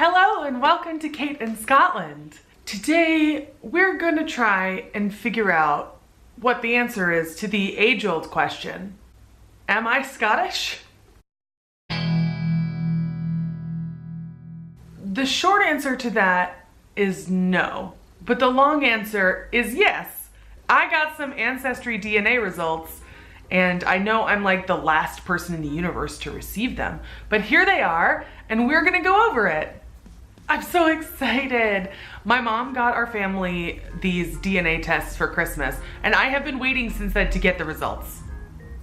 Hello and welcome to Kate in Scotland. Today we're going to try and figure out what the answer is to the age-old question, am I Scottish? The short answer to that is no, but the long answer is yes. I got some Ancestry DNA results and I know I'm like the last person in the universe to receive them, but here they are and we're gonna go over it. I'm so excited. My mom got our family these DNA tests for Christmas, and I have been waiting since then to get the results.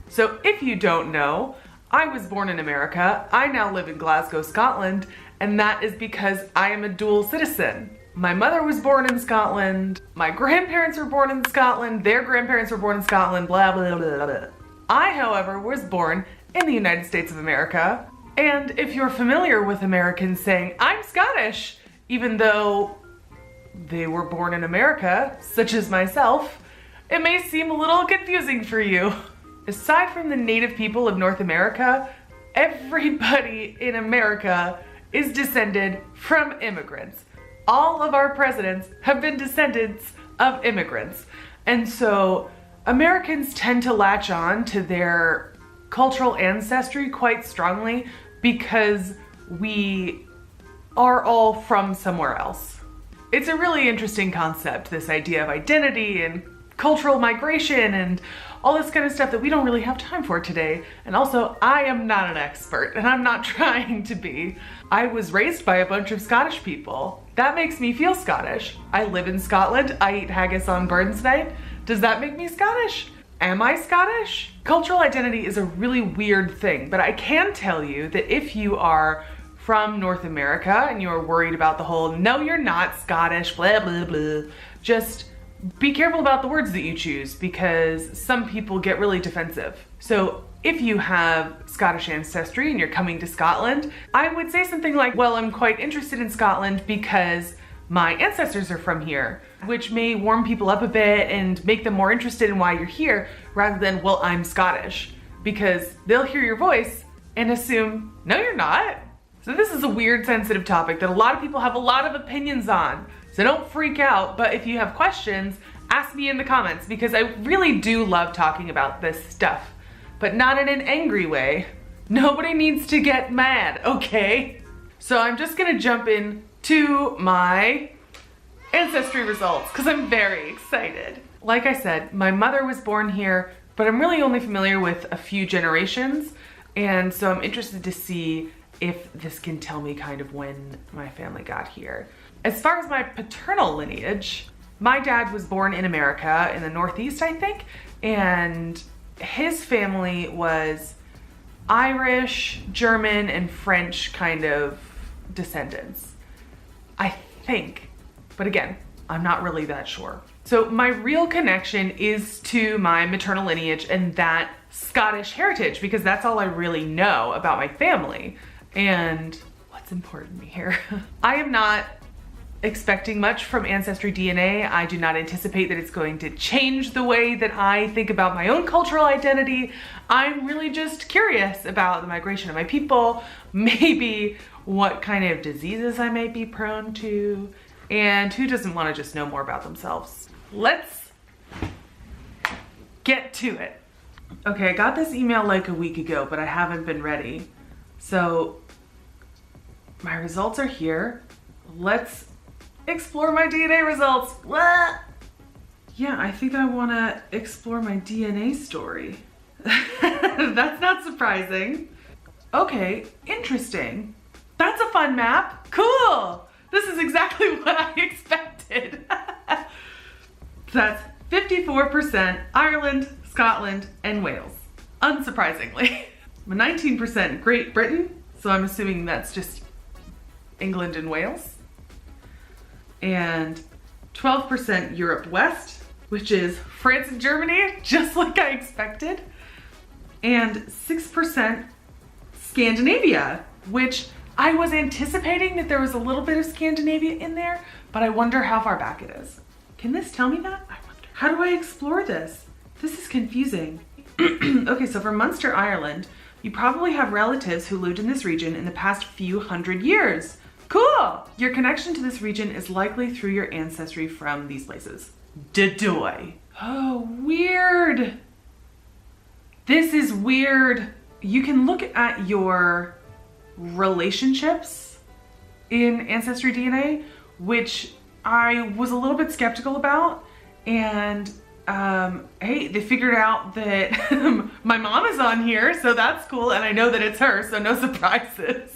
So if you don't know, I was born in America. I now live in Glasgow, Scotland, and that is because I am a dual citizen. My mother was born in Scotland, my grandparents were born in Scotland, their grandparents were born in Scotland, blah, blah, blah, blah. I, however, was born in the United States of America. And if you're familiar with Americans saying, I'm Scottish, even though they were born in America, such as myself, it may seem a little confusing for you. Aside from the native people of North America, everybody in America is descended from immigrants. All of our presidents have been descendants of immigrants. And so Americans tend to latch on to their cultural ancestry quite strongly because we are all from somewhere else. It's a really interesting concept, this idea of identity and cultural migration and all this kind of stuff that we don't really have time for today. And also, I am not an expert and I'm not trying to be. I was raised by a bunch of Scottish people. That makes me feel Scottish. I live in Scotland. I eat haggis on Burns Night. Does that make me Scottish? Am I Scottish? Cultural identity is a really weird thing, but I can tell you that if you are from North America and you're worried about the whole, no, you're not Scottish, blah, blah, blah, just be careful about the words that you choose because some people get really defensive. So if you have Scottish ancestry and you're coming to Scotland, I would say something like, well, I'm quite interested in Scotland because my ancestors are from here, which may warm people up a bit and make them more interested in why you're here rather than, well, I'm Scottish, because they'll hear your voice and assume, no, you're not. So this is a weird, sensitive topic that a lot of people have a lot of opinions on. So don't freak out, but if you have questions, ask me in the comments because I really do love talking about this stuff, but not in an angry way. Nobody needs to get mad, okay? So I'm just gonna jump in to my ancestry results because I'm very excited. Like I said, my mother was born here, but I'm really only familiar with a few generations, and so I'm interested to see if this can tell me kind of when my family got here. As far as my paternal lineage, my dad was born in America in the Northeast, I think, and his family was Irish, German, and French kind of descendants. I think, but again, I'm not really that sure. So my real connection is to my maternal lineage and that Scottish heritage because that's all I really know about my family. And what's important here? I am not expecting much from Ancestry DNA. I do not anticipate that it's going to change the way that I think about my own cultural identity. I'm really just curious about the migration of my people, maybe what kind of diseases I may be prone to, and who doesn't want to just know more about themselves. Let's get to it. Okay, I got this email like a week ago, but I haven't been ready. So my results are here. Let's explore my DNA results. Blah. Yeah, I think I want to explore my DNA story. That's not surprising. Okay, interesting. That's a fun map. Cool. This is exactly what I expected. That's 54% Ireland, Scotland, and Wales. Unsurprisingly. 19% Great Britain, so I'm assuming that's just England and Wales. And 12% Europe West, which is France and Germany, just like I expected. And 6% Scandinavia, which I was anticipating that there was a little bit of Scandinavia in there, but I wonder how far back it is. Can this tell me that? I wonder. How do I explore this? This is confusing. Okay, so for Munster, Ireland, you probably have relatives who lived in this region in the past few hundred years. Cool. Your connection to this region is likely through your ancestry from these places. Dedoy. Oh, weird. This is weird. You can look at your relationships in Ancestry DNA, which I was a little bit skeptical about. And hey, they figured out that my mom is on here, so that's cool. And I know that it's her, so no surprises.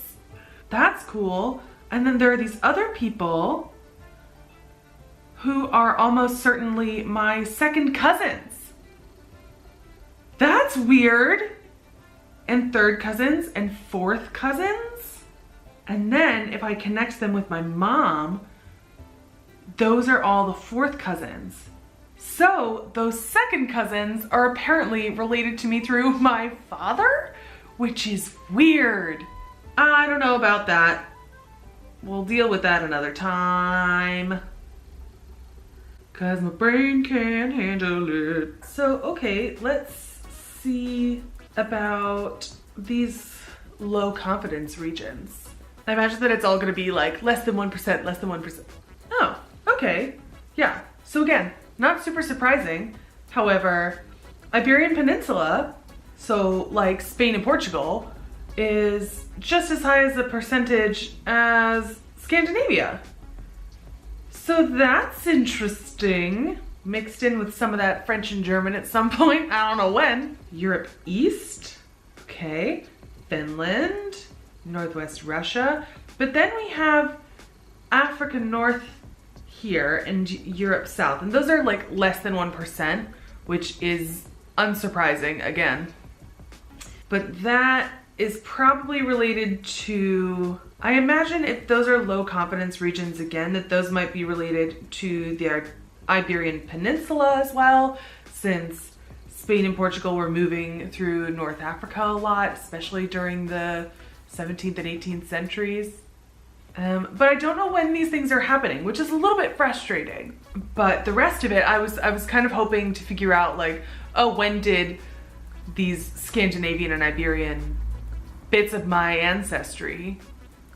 That's cool. And then there are these other people who are almost certainly my second cousins. That's weird. And third cousins and fourth cousins. And then if I connect them with my mom, those are all the fourth cousins. So those second cousins are apparently related to me through my father, which is weird. I don't know about that. We'll deal with that another time. 'Cause my brain can't handle it. So, okay, let's see about these low confidence regions. I imagine that it's all gonna be like less than 1%, less than 1%. Oh, okay. Yeah, so again, not super surprising. However, Iberian Peninsula, so like Spain and Portugal, is just as high as a percentage as Scandinavia. So that's interesting. Mixed in with some of that French and German at some point, I don't know when. Europe East, okay. Finland, Northwest Russia. But then we have Africa North here and Europe South. And those are like less than 1%, which is unsurprising again. But that is probably related to, I imagine if those are low confidence regions again, that those might be related to the Iberian Peninsula as well, since Spain and Portugal were moving through North Africa a lot, especially during the 17th and 18th centuries. But I don't know when these things are happening, which is a little bit frustrating. But the rest of it, I was kind of hoping to figure out like, oh, when did these Scandinavian and Iberian bits of my ancestry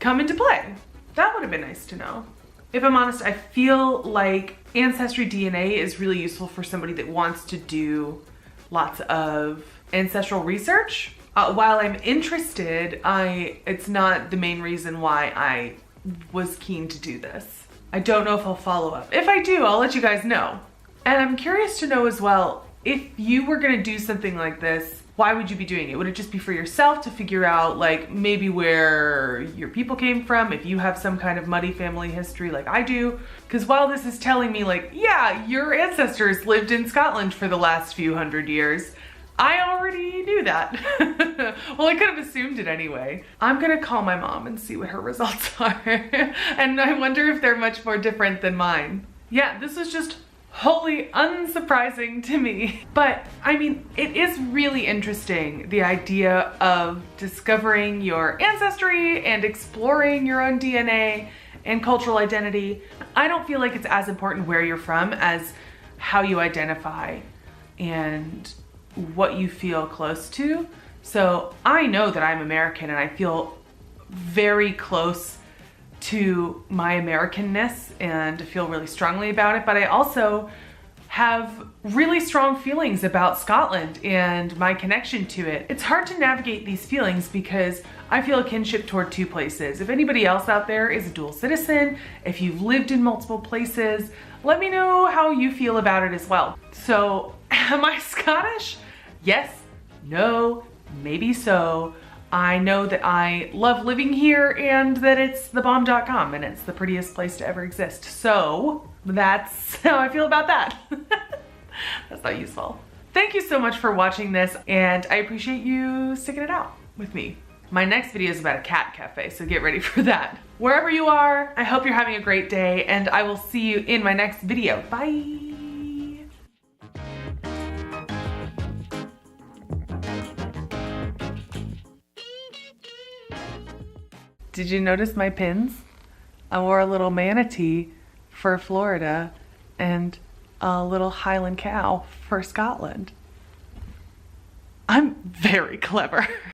come into play? That would have been nice to know. If I'm honest, I feel like Ancestry DNA is really useful for somebody that wants to do lots of ancestral research. While I'm interested, it's not the main reason why I was keen to do this. I don't know if I'll follow up. If I do, I'll let you guys know. And I'm curious to know as well, if you were gonna do something like this, why would you be doing it? Would it just be for yourself to figure out like maybe where your people came from, if you have some kind of muddy family history like I do? Because while this is telling me like, yeah, your ancestors lived in Scotland for the last few hundred years, I already knew that. Well, I could have assumed it anyway. I'm gonna call my mom and see what her results are. And I wonder if they're much more different than mine. Yeah, this was just wholly unsurprising to me. But I mean, it is really interesting, the idea of discovering your ancestry and exploring your own DNA and cultural identity. I don't feel like it's as important where you're from as how you identify and what you feel close to. So I know that I'm American and I feel very close to my Americanness and feel really strongly about it, but I also have really strong feelings about Scotland and my connection to it. It's hard to navigate these feelings because I feel a kinship toward two places. If anybody else out there is a dual citizen, if you've lived in multiple places, let me know how you feel about it as well. So, am I Scottish? Yes, no, maybe so. I know that I love living here and that it's thebomb.com and it's the prettiest place to ever exist. So that's how I feel about that. That's not useful. Thank you so much for watching this and I appreciate you sticking it out with me. My next video is about a cat cafe, so get ready for that. Wherever you are, I hope you're having a great day and I will see you in my next video. Bye. Did you notice my pins? I wore a little manatee for Florida and a little Highland cow for Scotland. I'm very clever.